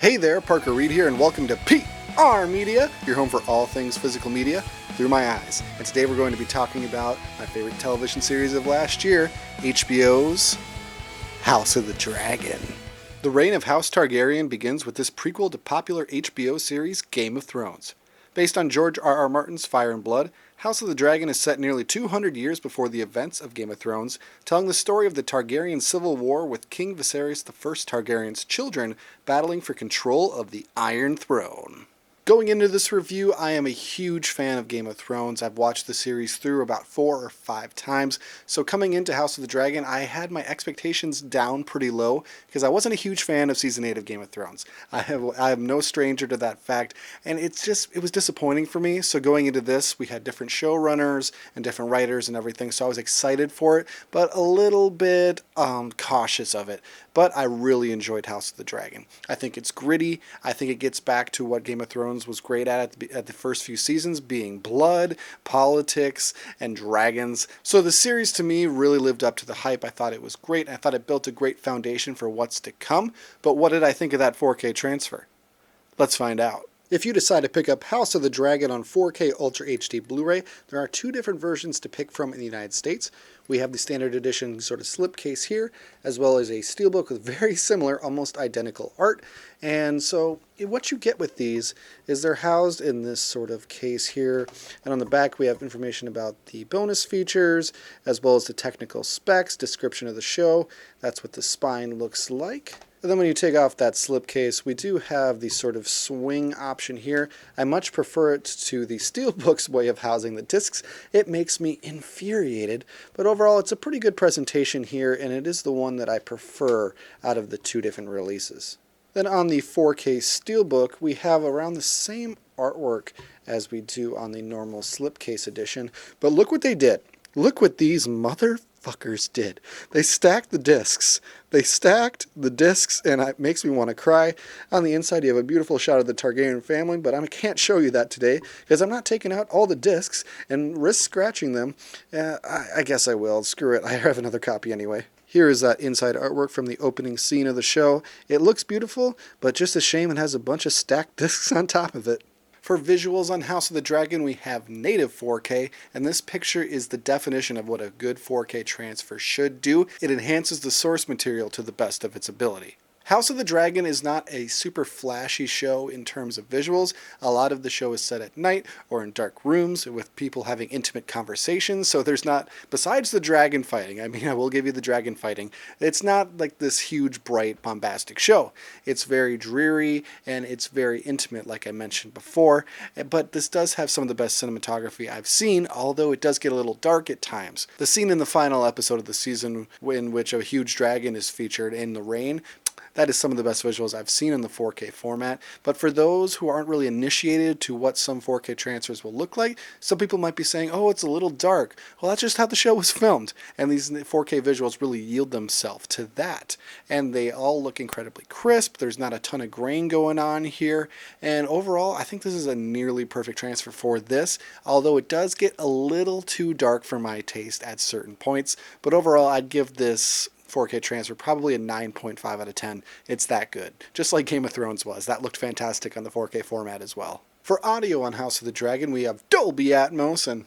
Hey there, Parker Reed here, and welcome to PR Media, your home for all things physical media through my eyes. And today we're going to be talking about my favorite television series of last year, HBO's House of the Dragon. The reign of House Targaryen begins with this prequel to popular HBO series Game of Thrones. Based on George R.R. Martin's Fire and Blood, House of the Dragon is set nearly 200 years before the events of Game of Thrones, telling the story of the Targaryen civil war with King Viserys I Targaryen's children battling for control of the Iron Throne. Going into this review, I am a huge fan of Game of Thrones. I've watched the series through about 4 or 5 times, so coming into House of the Dragon, I had my expectations down pretty low because I wasn't a huge fan of Season 8 of Game of Thrones. I am no stranger to that fact, and it was disappointing for me. So going into this, we had different showrunners and different writers and everything, so I was excited for it, but a little bit cautious of it. But I really enjoyed House of the Dragon. I think it's gritty. I think it gets back to what Game of Thrones was great at the first few seasons, being blood, politics, and dragons. So the series to me really lived up to the hype. I thought it was great. I thought it built a great foundation for what's to come. But what did I think of that 4K transfer? Let's find out. If you decide to pick up House of the Dragon on 4K Ultra HD Blu-ray, there are 2 different versions to pick from in the United States. We have the standard edition sort of slipcase here, as well as a steelbook with very similar, almost identical art. And so what you get with these is they're housed in this sort of case here. And on the back we have information about the bonus features, as well as the technical specs, description of the show. That's what the spine looks like. And then when you take off that slipcase, we do have the sort of swing option here. I much prefer it to the Steelbook's way of housing the discs. It makes me infuriated, but overall it's a pretty good presentation here, and it is the one that I prefer out of the 2 different releases. Then on the 4K Steelbook, we have around the same artwork as we do on the normal slipcase edition, but look what they did. Look what these motherfuckers did. They stacked the discs. And it makes me want to cry. On the inside, you have a beautiful shot of the Targaryen family, but I can't show you that today because I'm not taking out all the discs and risk scratching them. I guess I will. Screw it. I have another copy anyway. Here is that inside artwork from the opening scene of the show. It looks beautiful, but just a shame it has a bunch of stacked discs on top of it. For visuals on House of the Dragon, we have native 4K, and this picture is the definition of what a good 4K transfer should do. It enhances the source material to the best of its ability. House of the Dragon is not a super flashy show in terms of visuals. A lot of the show is set at night or in dark rooms with people having intimate conversations, so there's not, besides the dragon fighting, I will give you the dragon fighting, it's not like this huge, bright, bombastic show. It's very dreary and it's very intimate, like I mentioned before, but this does have some of the best cinematography I've seen, although it does get a little dark at times. The scene in the final episode of the season in which a huge dragon is featured in the rain, that is some of the best visuals I've seen in the 4K format. But for those who aren't really initiated to what some 4K transfers will look like, some people might be saying, oh, it's a little dark. Well, that's just how the show was filmed. And these 4K visuals really yield themselves to that. And they all look incredibly crisp. There's not a ton of grain going on here. And overall, I think this is a nearly perfect transfer for this, although it does get a little too dark for my taste at certain points. But overall, I'd give this 4K transfer probably a 9.5 out of 10. It's that good. Just like Game of Thrones was. That looked fantastic on the 4K format as well. For audio on House of the Dragon, we have Dolby Atmos, and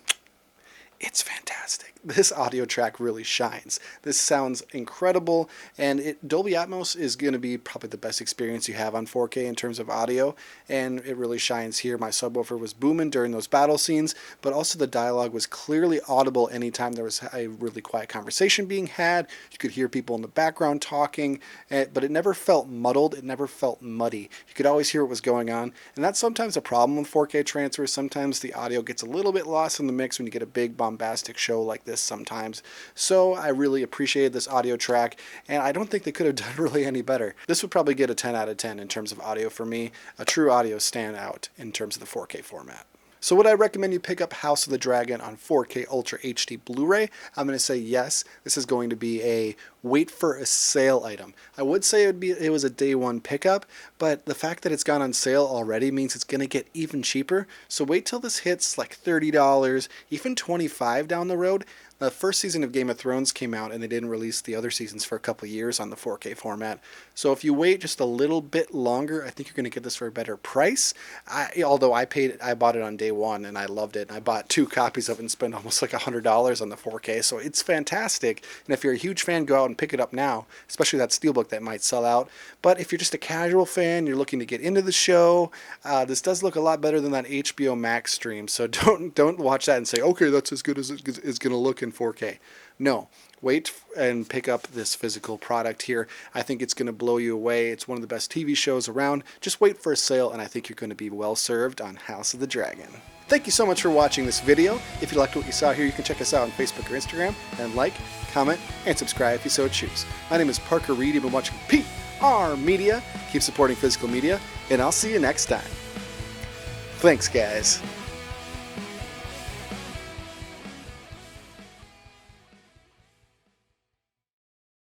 it's fantastic. This audio track really shines. This sounds incredible, and Dolby Atmos is going to be probably the best experience you have on 4K in terms of audio, and it really shines here. My subwoofer was booming during those battle scenes, but also the dialogue was clearly audible anytime there was a really quiet conversation being had. You could hear people in the background talking, but it never felt muddled. It never felt muddy. You could always hear what was going on, and that's sometimes a problem with 4K transfers. Sometimes the audio gets a little bit lost in the mix when you get a big bombastic show like this sometimes. So I really appreciated this audio track, and I don't think they could have done really any better. This would probably get a 10 out of 10 in terms of audio for me, a true audio standout in terms of the 4K format. So would I recommend you pick up House of the Dragon on 4K Ultra HD Blu-ray? I'm going to say yes. This is going to be a wait for a sale item. I would say it was a day one pickup, but the fact that it's gone on sale already means it's going to get even cheaper. So wait till this hits like $30, even $25 down the road. The first season of Game of Thrones came out and they didn't release the other seasons for a couple years on the 4K format. So if you wait just a little bit longer, I think you're going to get this for a better price. Although I bought it on day one and I loved it. And I bought 2 copies of it and spent almost like $100 on the 4K. So it's fantastic. And if you're a huge fan, go out and pick it up now, especially that Steelbook that might sell out. But if you're just a casual fan, you're looking to get into the show, this does look a lot better than that HBO Max stream. So don't watch that and say, okay, that's as good as it's going to look in 4K. No, wait and pick up this physical product here. I think it's going to blow you away. It's one of the best TV shows around. Just wait for a sale and I think you're going to be well served on House of the Dragon. Thank you so much for watching this video. If you liked what you saw here, you can check us out on Facebook or Instagram and like, comment, and subscribe if you so choose. My name is Parker Reed. You've been watching PR Media. Keep supporting physical media, and I'll see you next time. Thanks, guys.